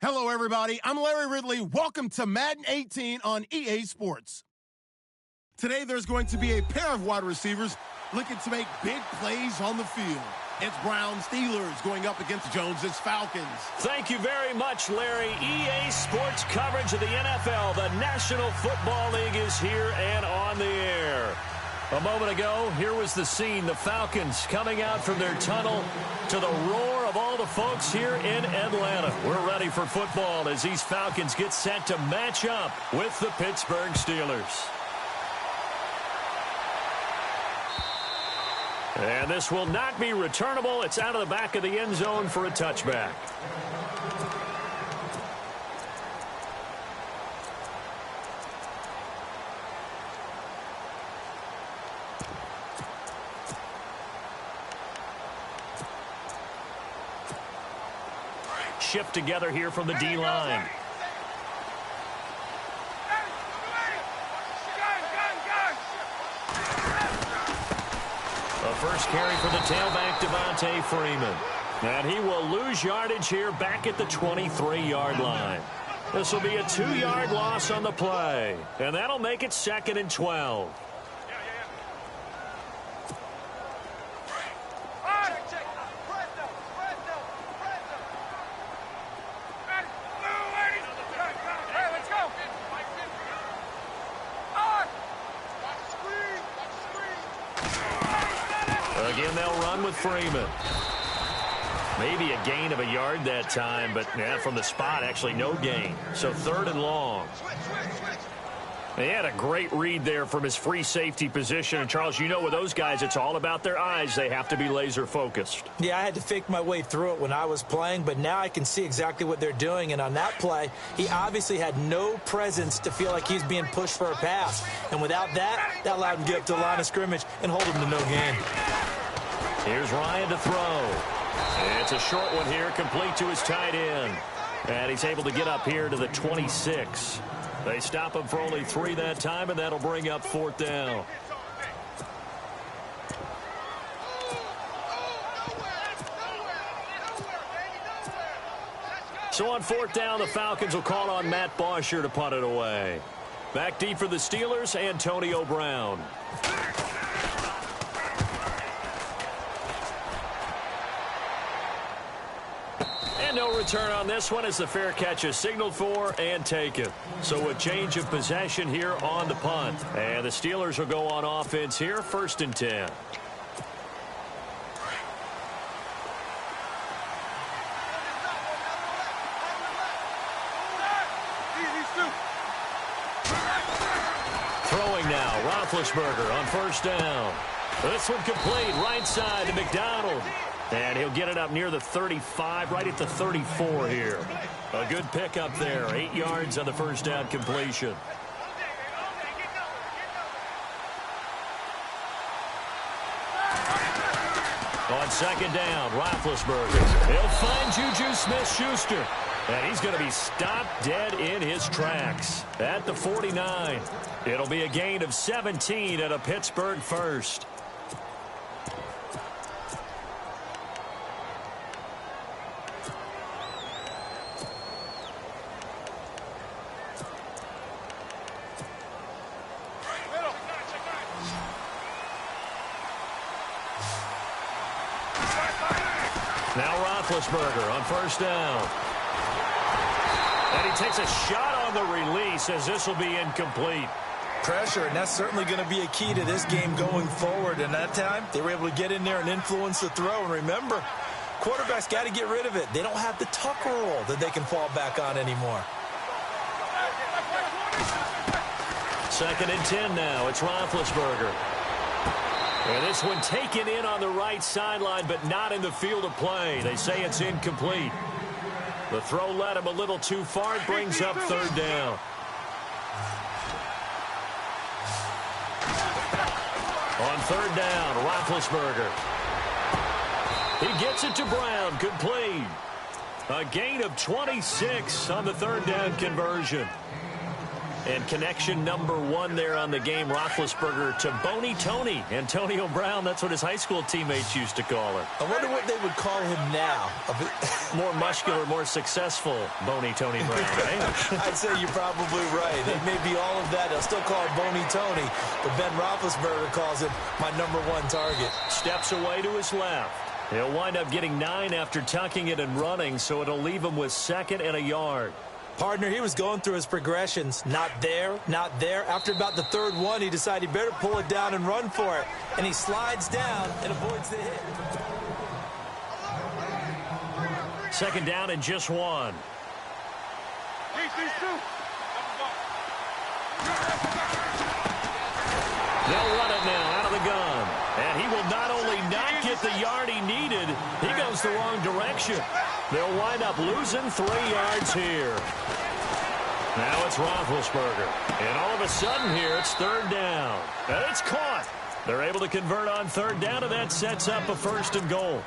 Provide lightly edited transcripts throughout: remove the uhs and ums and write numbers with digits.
Hello, everybody. I'm Larry Ridley. Welcome to Madden 18 on EA Sports. Today, there's going to be a pair of wide receivers looking to make big plays on the field. It's Browns Steelers going up against Jones's Falcons. Thank you very much, Larry. EA Sports coverage of the NFL. The National Football League is here and on the air. A moment ago, here was the scene. The Falcons coming out from their tunnel to the roar of all the folks here in Atlanta. We're ready for football as these Falcons get set to match up with the Pittsburgh Steelers. And this will not be returnable. It's out of the back of the end zone for a touchback. Shift together here from the D-line. The first carry for the tailback, Devontae Freeman. And he will lose yardage here back at the 23-yard line. This will be a 2-yard loss on the play. And that'll make it 2nd and 12. Again, they'll run with Freeman. Maybe a gain of a yard that time, but yeah, from the spot, actually no gain. So 3rd and long. He had a great read there from his free safety position. And, Charles, you know with those guys, it's all about their eyes. They have to be laser focused. Yeah, I had to fake my way through it when I was playing, but now I can see exactly what they're doing. And on that play, he obviously had no presence to feel like he's being pushed for a pass. And without that, that allowed him to get up to the line of scrimmage and hold him to no gain. Here's Ryan to throw. It's a short one here, complete to his tight end. And he's able to get up here to the 26. They stop him for only 3 that time, and that'll bring up 4th down. So on 4th down, the Falcons will call on Matt Bosher to punt it away. Back deep for the Steelers, Antonio Brown. No return on this one as the fair catch is signaled for and taken. So a change of possession here on the punt. And the Steelers will go on offense here, 1st and 10. Throwing now, Roethlisberger on 1st down. This one complete, right side to McDonald. And he'll get it up near the 35, right at the 34 here. A good pickup there, 8 yards on the 1st down completion. On 2nd down, Roethlisberger. He'll find Juju Smith-Schuster. And he's going to be stopped dead in his tracks at the 49. It'll be a gain of 17 and a Pittsburgh first. Now Roethlisberger on 1st down. And he takes a shot on the release as this will be incomplete. Pressure, and that's certainly going to be a key to this game going forward. And that time, they were able to get in there and influence the throw. And remember, quarterbacks got to get rid of it. They don't have the tuck roll that they can fall back on anymore. 2nd and 10 now. It's Roethlisberger. And this one taken in on the right sideline, but not in the field of play. They say it's incomplete. The throw led him a little too far. It brings up 3rd down. On 3rd down, Roethlisberger. He gets it to Brown, complete. A gain of 26 on the 3rd down conversion. And connection number 1 there on the game, Roethlisberger to Boney Tony. Antonio Brown, that's what his high school teammates used to call him. I wonder what they would call him now. More muscular, more successful Boney Tony Brown, right? I'd say you're probably right. They may be all of that. They'll still call him Boney Tony, but Ben Roethlisberger calls him my number 1 target. Steps away to his left. He'll wind up getting 9 after tucking it and running, so it'll leave him with 2nd and a yard. Partner, he was going through his progressions. Not there, not there. After about the 3rd one, he decided he better pull it down and run for it. And he slides down and avoids the hit. 2nd down and just 1. They'll run it now out of the gun. And he will not only not get the yard he needed, he goes the wrong direction. They'll wind up losing 3 yards here. Now it's Roethlisberger. And all of a sudden here, it's 3rd down. And it's caught. They're able to convert on 3rd down, and that sets up a 1st and goal.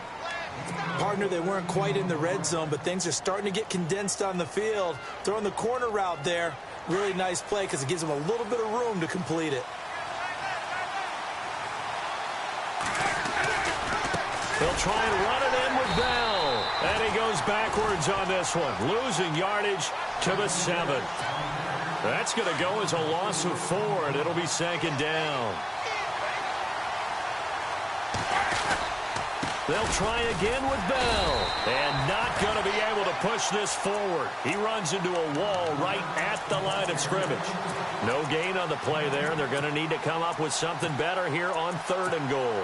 Partner, they weren't quite in the red zone, but things are starting to get condensed on the field. Throwing the corner route there. Really nice play because it gives them a little bit of room to complete it. They'll try and run it in with Bell. And he goes backwards on this one, losing yardage to the 7. That's going to go as a loss of 4, and it'll be 2nd down. They'll try again with Bell. And not going to be able to push this forward. He runs into a wall right at the line of scrimmage. No gain on the play there, and they're going to need to come up with something better here on 3rd and goal.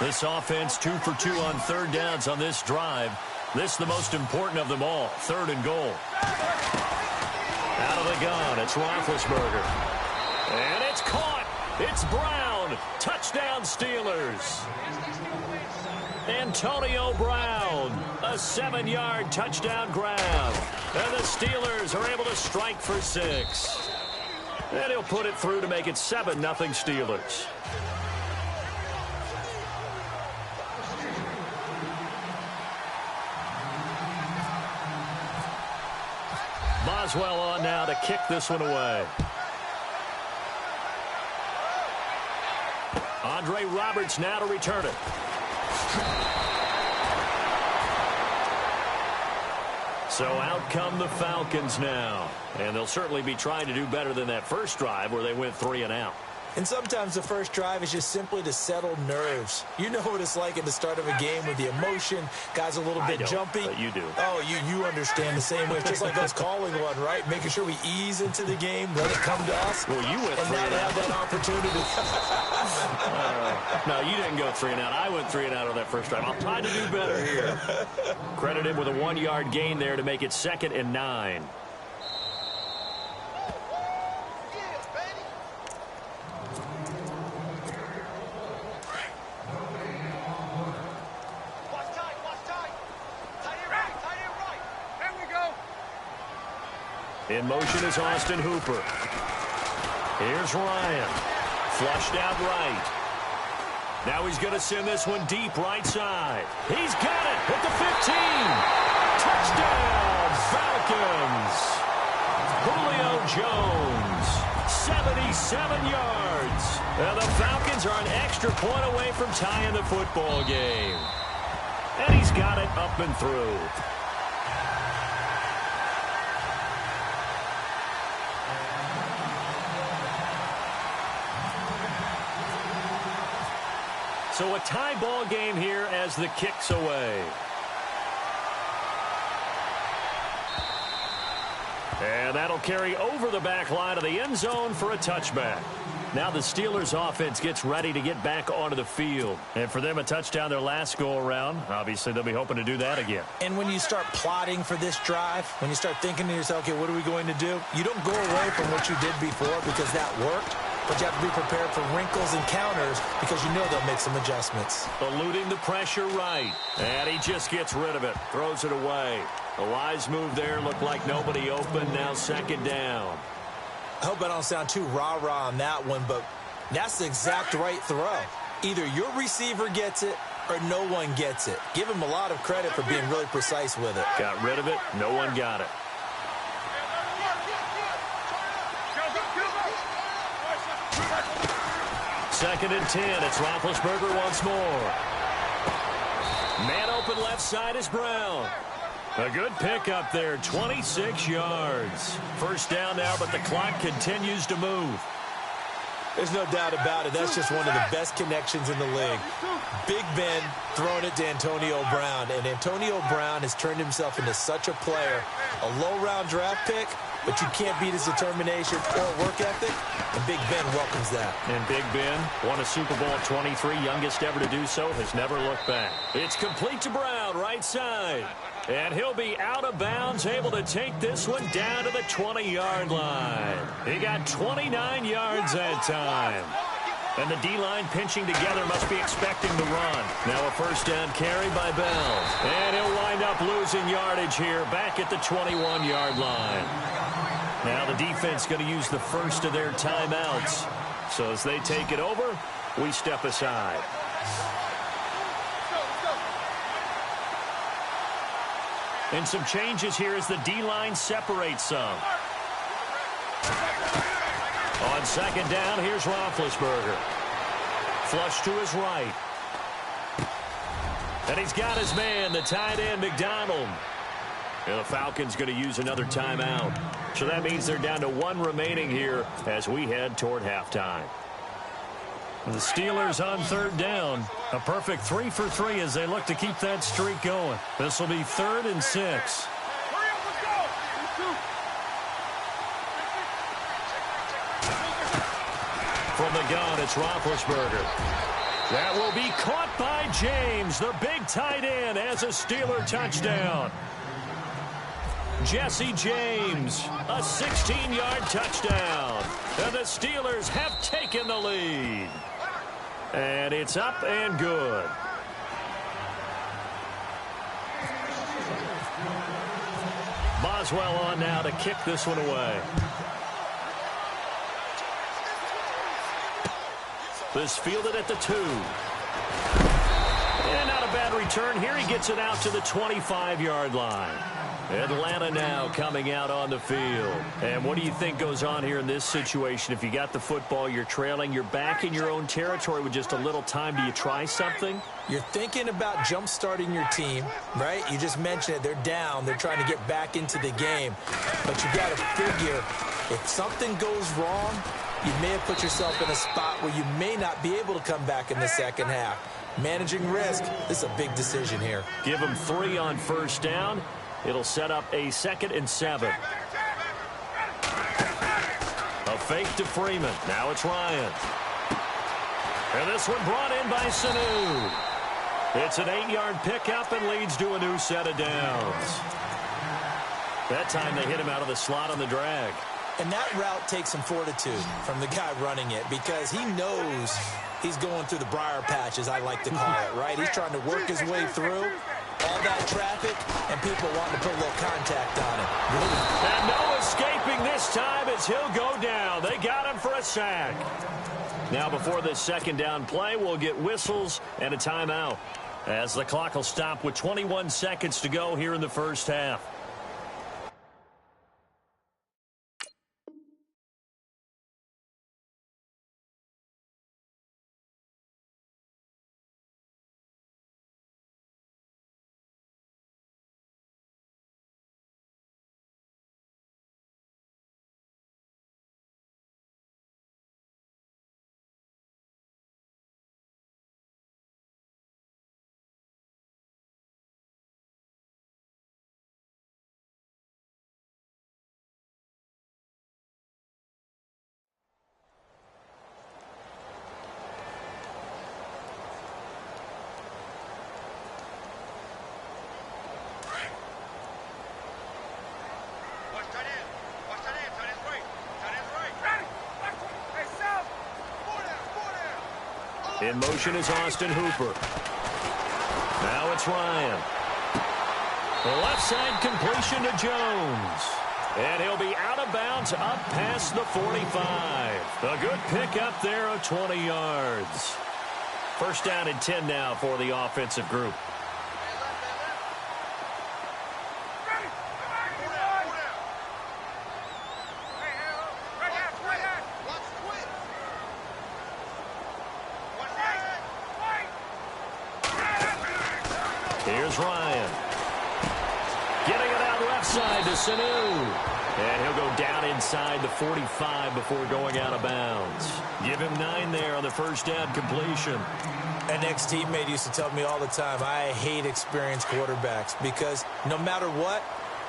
This offense 2 for 2 on 3rd downs on this drive. This is the most important of them all. 3rd and goal. Out of the gun, it's Roethlisberger. And it's caught. It's Brown. Touchdown Steelers. Antonio Brown. A 7-yard touchdown grab. And the Steelers are able to strike for 6. And he'll put it through to make it 7-0 Steelers. Boswell on now to kick this one away. Andre Roberts now to return it. So out come the Falcons now. And they'll certainly be trying to do better than that first drive where they went 3 and out. And sometimes the first drive is just simply to settle nerves. You know what it's like at the start of a game with the emotion. Guys a little bit jumpy. But you do. Oh, you understand the same way. It's just like us calling one, right? Making sure we ease into the game, let it come to us. Well, you went 3 and out. And now they have that opportunity. No, you didn't go 3 and out. I went 3 and out on that first drive. I'll try to do better here. Credit him with a 1-yard gain there to make it 2nd and 9. In motion is Austin Hooper. Here's Ryan. Flushed out right. Now he's going to send this one deep right side. He's got it at the 15. Touchdown, Falcons. Julio Jones, 77 yards. And the Falcons are an extra point away from tying the football game. And he's got it up and through. So a tie ball game here as the kick's away. And that'll carry over the back line of the end zone for a touchback. Now the Steelers offense gets ready to get back onto the field. And for them, a touchdown their last go-around. Obviously, they'll be hoping to do that again. And when you start plotting for this drive, when you start thinking to yourself, okay, what are we going to do? You don't go away from what you did before because that worked. But you have to be prepared for wrinkles and counters because you know they'll make some adjustments. Eluding the pressure right. And he just gets rid of it. Throws it away. A wise move there. Looked like nobody open. Now 2nd down. I hope I don't sound too rah-rah on that one, but That's the exact right throw. Either your receiver gets it or no one gets it. Give him a lot of credit for being really precise with it. Got rid of it. No one got it. Second and 10. It's Roethlisberger once more. Man open left side is Brown. A good pickup there, 26 yards. First down now, but the clock continues to move. There's no doubt about it. That's just one of the best connections in the league. Big Ben throwing it to Antonio Brown, and Antonio Brown has turned himself into such a player. A low-round draft pick, but you can't beat his determination or work ethic, and Big Ben welcomes that. And Big Ben won a Super Bowl at 23, youngest ever to do so, has never looked back. It's complete to Brown, right side. And he'll be out of bounds, able to take this one down to the 20-yard line. He got 29 yards that time. And the D-line pinching together, must be expecting the run. Now a first down carry by Bell. And he'll wind up losing yardage here, back at the 21-yard line. Now the defense going to use the first of their timeouts. So as they take it over, we step aside. And some changes here as the D-line separates some. On second down, here's Roethlisberger. Flush to his right. And he's got his man, the tight end, McDonald. And the Falcons going to use another timeout. So that means they're down to one remaining here as we head toward halftime. The Steelers on third down. A perfect 3 for 3 as they look to keep that streak going. This will be 3rd and 6. From the gun, it's Roethlisberger. That will be caught by James, the big tight end, as a Steeler touchdown. Jesse James, a 16-yard touchdown. And the Steelers have taken the lead. And it's up and good. Boswell on now to kick this one away. This fielded at the 2. And not a bad return here. He gets it out to the 25-yard line. Atlanta now coming out on the field. And what do you think goes on here in this situation? If you got the football, you're trailing, you're back in your own territory with just a little time. Do you try something? You're thinking about jump-starting your team, right? You just mentioned it. They're down. They're trying to get back into the game. But you got to figure, if something goes wrong, you may have put yourself in a spot where you may not be able to come back in the second half. Managing risk, this is a big decision here. Give them 3 on first down. It'll set up a 2nd and 7. A fake to Freeman. Now it's Ryan. And this one brought in by Sanu. It's an 8-yard pickup and leads to a new set of downs. That time they hit him out of the slot on the drag. And that route takes some fortitude from the guy running it because he knows he's going through the briar patch, as I like to call it, right? He's trying to work his way through all that traffic and people wanting to put a little contact on him. And no escaping this time as he'll go down. They got him for a sack. Now before this second down play, we'll get whistles and a timeout as the clock will stop with 21 seconds to go here in the first half. In motion is Austin Hooper. Now it's Ryan. The left side completion to Jones. And he'll be out of bounds up past the 45. A good pickup there of 20 yards. First down and 10 now for the offensive group. Here's Ryan. Getting it out left side to Sanu. And he'll go down inside the 45 before going out of bounds. Give him 9 there on the first down completion. An ex-teammate used to tell me all the time, I hate experienced quarterbacks because no matter what,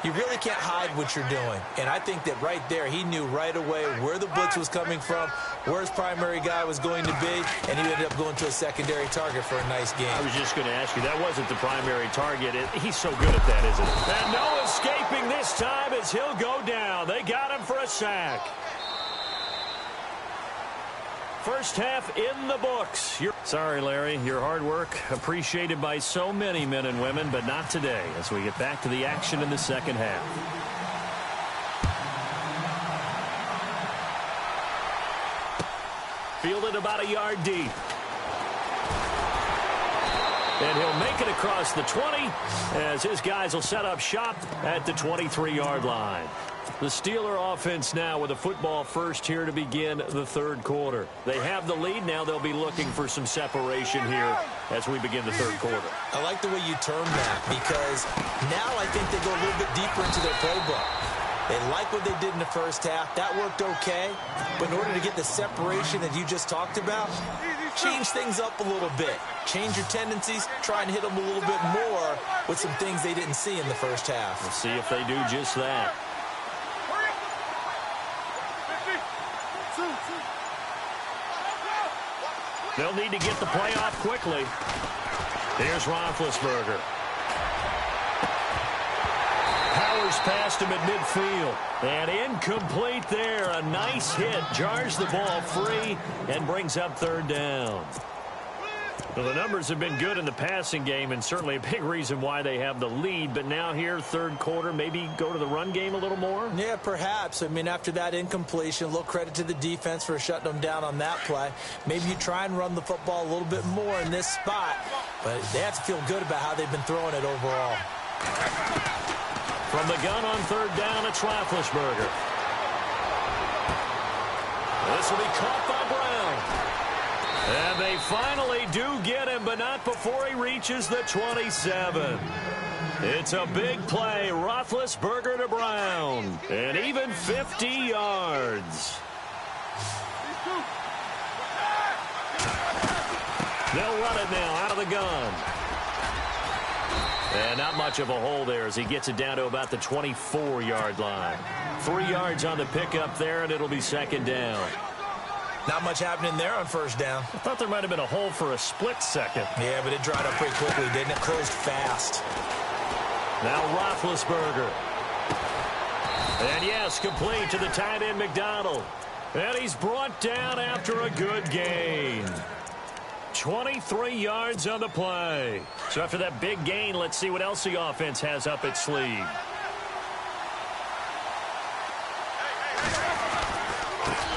you really can't hide what you're doing. And I think that right there, he knew right away where the blitz was coming from, where his primary guy was going to be, and he ended up going to a secondary target for a nice game. I was just going to ask you, that wasn't the primary target. He's so good at that, isn't he? And no escaping this time as he'll go down. They got him for a sack. First half in the books. Sorry, Larry, your hard work appreciated by so many men and women, but not today as we get back to the action in the second half. Fielded about a yard deep. And he'll make it across the 20 as his guys will set up shop at the 23-yard line. The Steeler offense now with a football first here to begin the third quarter. They have the lead. Now they'll be looking for some separation here as we begin the third quarter. I like the way you term that because now I think they go a little bit deeper into their playbook. They like what they did in the first half. That worked okay. But in order to get the separation that you just talked about, change things up a little bit. Change your tendencies. Try and hit them a little bit more with some things they didn't see in the first half. We'll see if they do just that. They'll need to get the play off quickly. Here's Roethlisberger. Powers past him at midfield. And incomplete there. A nice hit. Jars the ball free and brings up third down. Well, the numbers have been good in the passing game and certainly a big reason why they have the lead. But now here, third quarter, maybe go to the run game a little more? Yeah, perhaps. I mean, after that incompletion, a little credit to the defense for shutting them down on that play. Maybe you try and run the football a little bit more in this spot. But they have to feel good about how they've been throwing it overall. From the gun on third down, it's Roethlisberger. This will be caught by Brown. And they finally do get him, but not before he reaches the 27. It's a big play. Roethlisberger to Brown. And even 50 yards. They'll run it now out of the gun. And not much of a hole there as he gets it down to about the 24-yard line. 3 yards on the pickup there, and it'll be second down. Not much happening there on first down. I thought there might have been a hole for a split second. Yeah, but it dried up pretty quickly, didn't it? Closed fast. Now Roethlisberger. And yes, complete to the tight end McDonald. And he's brought down after a good gain. 23 yards on the play. So after that big gain, let's see what else the offense has up its sleeve.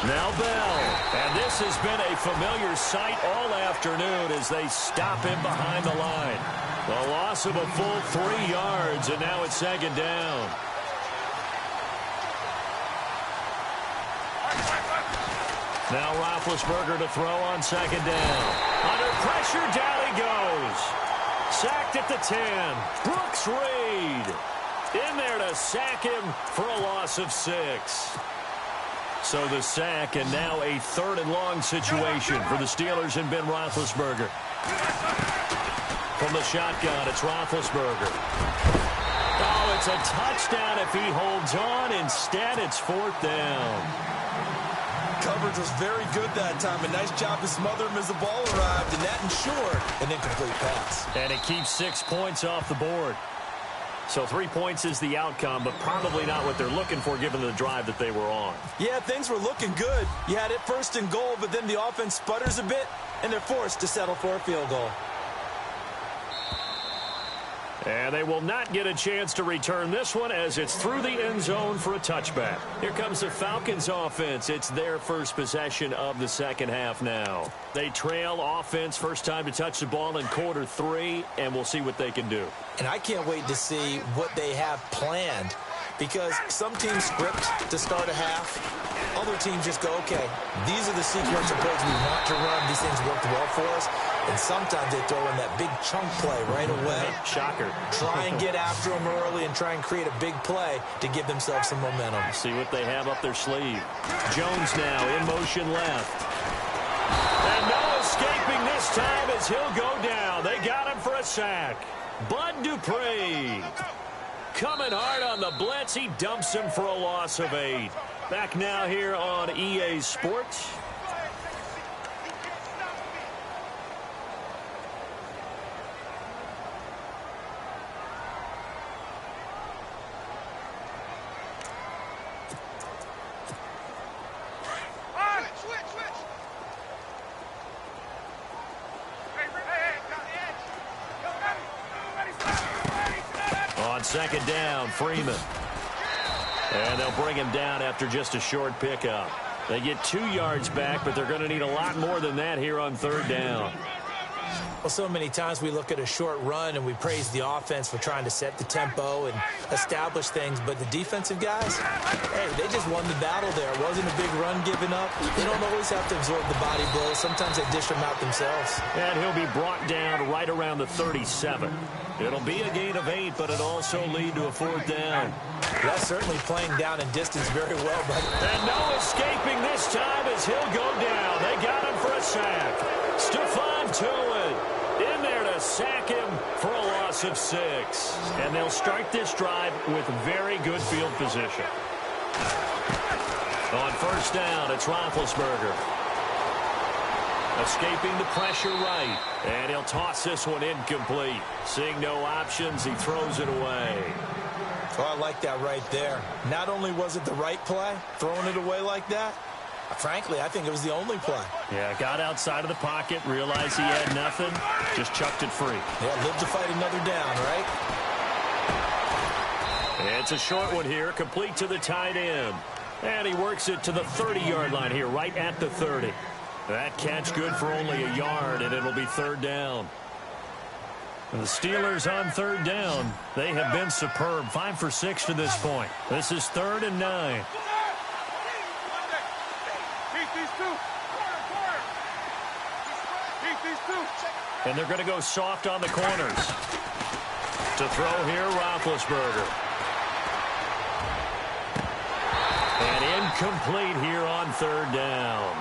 Now Bell. And this has been a familiar sight all afternoon as they stop him behind the line. A loss of a full 3 yards, and now it's second down. Now Roethlisberger to throw on second down. Under pressure, down he goes. Sacked at the 10. Brooks Reed in there to sack him for a loss of 6. So the sack, and now a third and long situation for the Steelers and Ben Roethlisberger. From the shotgun, it's Roethlisberger. Oh, it's a touchdown if he holds on. Instead, it's fourth down. Coverage was very good that time. A nice job to smother him as the ball arrived, and that ensured an incomplete pass. And it keeps 6 points off the board. So 3 points is the outcome, but probably not what they're looking for given the drive that they were on. Yeah, things were looking good. You had it first and goal, but then the offense sputters a bit, and they're forced to settle for a field goal. And they will not get a chance to return this one as it's through the end zone for a touchback. Here comes the Falcons offense. It's their first possession of the second half now. They trail offense first time to touch the ball in quarter 3, and we'll see what they can do. And I can't wait to see what they have planned, because some teams script to start a half. Other teams just go, okay, these are the sequence of plays we want to run. These things worked well for us. And sometimes they throw in that big chunk play right away. Shocker. Try and get after them early and try and create a big play to give themselves some momentum. See what they have up their sleeve. Jones now in motion left. And no escaping this time as he'll go down. They got him for a sack. Bud Dupree coming hard on the blitz. He dumps him for a loss of 8. Back now here on EA Sports. On second down, Freeman. And they'll bring him down after just a short pickup. They get 2 yards back, but they're going to need a lot more than that here on third down. Well, so many times we look at a short run and we praise the offense for trying to set the tempo and establish things, but the defensive guys, hey, they just won the battle there. It wasn't a big run given up. They don't always have to absorb the body blows. Sometimes they dish them out themselves. And he'll be brought down right around the 37. It'll be a gain of 8, but it'll also lead to a 4th down. That's certainly playing down in distance very well, buddy. And no escaping this time as he'll go down. They got him for a sack. Stephon Tuitt in there to sack him for a loss of 6. And they'll start this drive with very good field position. On first down, it's Roethlisberger. Escaping the pressure right. And he'll toss this one incomplete. Seeing no options, he throws it away. Oh, I like that right there. Not only was it the right play, throwing it away like that, frankly, I think it was the only play. Yeah, got outside of the pocket, realized he had nothing, just chucked it free. Yeah, live to fight another down, right? It's a short one here, complete to the tight end. And he works it to the 30-yard line here, right at the 30. That catch good for only a yard, and it'll be third down. And the Steelers on third down, they have been superb. 5 for 6 to this point. This is 3rd and 9. And they're going to go soft on the corners. To throw here, Roethlisberger. And incomplete here on third down.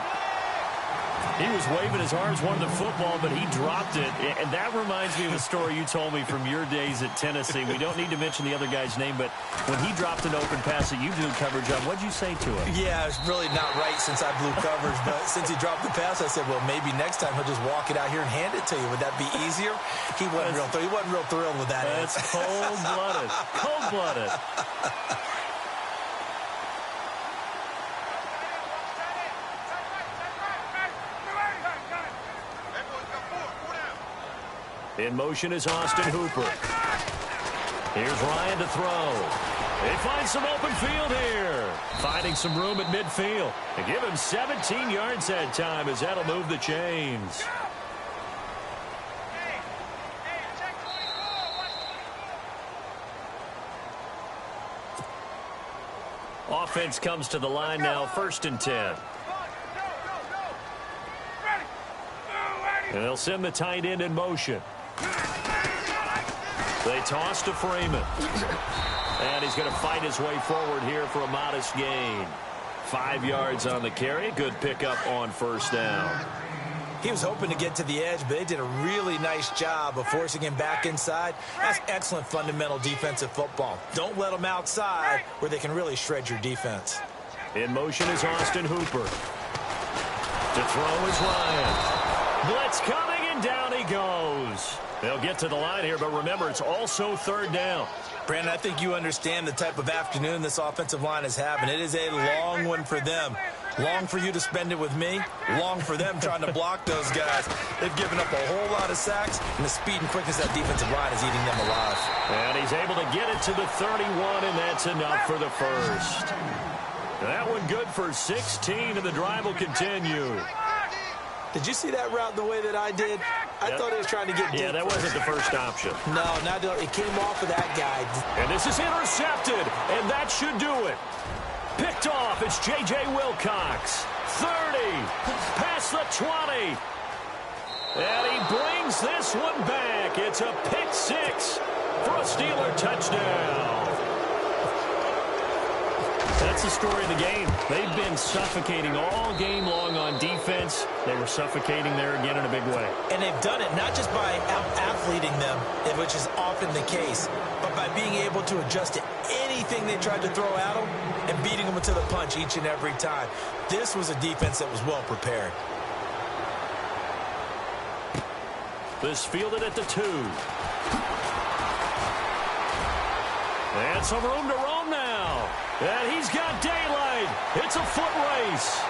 He was waving his arms, wanted the football, but he dropped it. And that reminds me of a story you told me from your days at Tennessee. We don't need to mention the other guy's name, but when he dropped an open pass that you blew coverage on, what'd you say to him? Yeah, it's really not right since I blew coverage, but since he dropped the pass, I said, well, maybe next time he'll just walk it out here and hand it to you. Would that be easier? He wasn't real thrilled with that. That's cold-blooded. Cold-blooded. In motion is Austin Hooper. Here's Ryan to throw. They find some open field here. Finding some room at midfield. They give him 17 yards that time as that'll move the chains. Offense comes to the line now, 1st and 10. And they'll send the tight end in motion. They toss to Freeman. And he's going to fight his way forward here for a modest gain. 5 yards on the carry. Good pickup on first down. He was hoping to get to the edge, but they did a really nice job of forcing him back inside. That's excellent fundamental defensive football. Don't let them outside where they can really shred your defense. In motion is Austin Hooper. To throw is Ryan. Blitz coming, and down he goes. They'll get to the line here, but remember, it's also third down. Brandon, I think you understand the type of afternoon this offensive line is having. It is a long one for them. Long for you to spend it with me. Long for them trying to block those guys. They've given up a whole lot of sacks, and the speed and quickness of that defensive line is eating them alive. And he's able to get it to the 31, and that's enough for the first. That one good for 16, and the drive will continue. Did you see that route the way that I did? I thought he was trying to get deep. Yeah, that wasn't the first option. No, not it came off of that guy. And this is intercepted, and that should do it. Picked off, it's J.J. Wilcox. 30, past the 20. And he brings this one back. It's a pick six for a Steeler touchdown. That's the story of the game. They've been suffocating all game long on defense. They were suffocating there again in a big way. And they've done it not just by out-athleting them, which is often the case, but by being able to adjust to anything they tried to throw at them and beating them to the punch each and every time. This was a defense that was well prepared. This fielded at the 2. And some room to roam now. And he's got daylight. It's a foot race.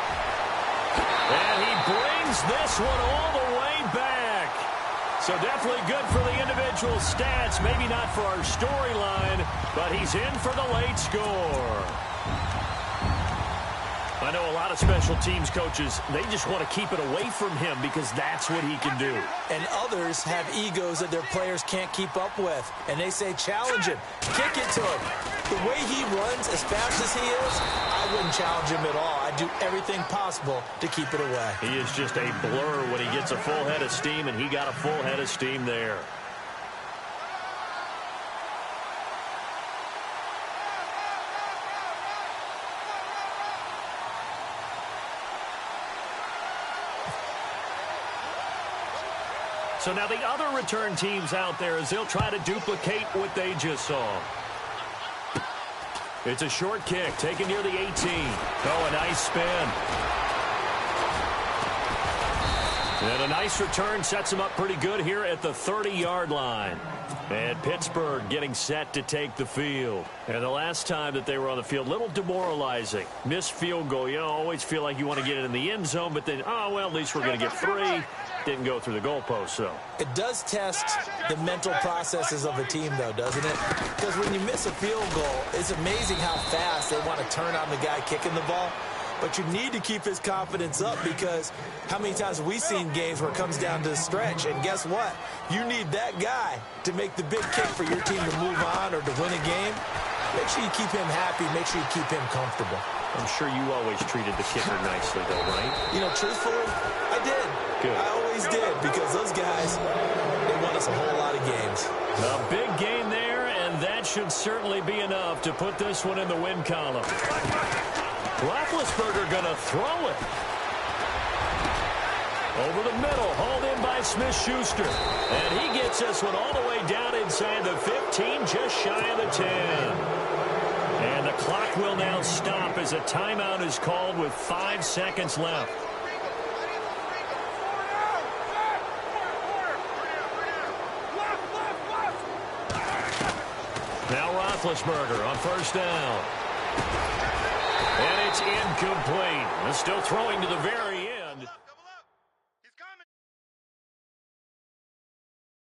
And he brings this one all the way back. So definitely good for the individual stats. Maybe not for our storyline, but he's in for the late score. I know a lot of special teams coaches, they just want to keep it away from him because that's what he can do. And others have egos that their players can't keep up with. And they say, challenge him. Kick it to him. The way he runs as fast as he is, I wouldn't challenge him at all. I'd do everything possible to keep it away. He is just a blur when he gets a full head of steam, and he got a full head of steam there. So now the other return teams out there as they'll try to duplicate what they just saw. It's a short kick taken near the 18. Oh, a nice spin. And a nice return sets him up pretty good here at the 30-yard line. And Pittsburgh getting set to take the field. And the last time that they were on the field, a little demoralizing. Missed field goal. You know, always feel like you want to get it in the end zone, but then, oh, well, at least we're going to get 3. Didn't go through the goalpost, so. It does test the mental processes of a team, though, doesn't it? Because when you miss a field goal, it's amazing how fast they want to turn on the guy kicking the ball. But you need to keep his confidence up because how many times have we seen games where it comes down to the stretch, and guess what? You need that guy to make the big kick for your team to move on or to win a game. Make sure you keep him happy. Make sure you keep him comfortable. I'm sure you always treated the kicker nicely, though, right? You know, truthfully, I did. Good. I always did because those guys, they won us a whole lot of games. A big game there, and that should certainly be enough to put this one in the win column. Roethlisberger going to throw it. Over the middle, hauled in by Smith-Schuster. And he gets this one all the way down inside the 15, just shy of the 10. And the clock will now stop as a timeout is called with 5 seconds left. Now Roethlisberger on first down. And it's incomplete. Still throwing to the very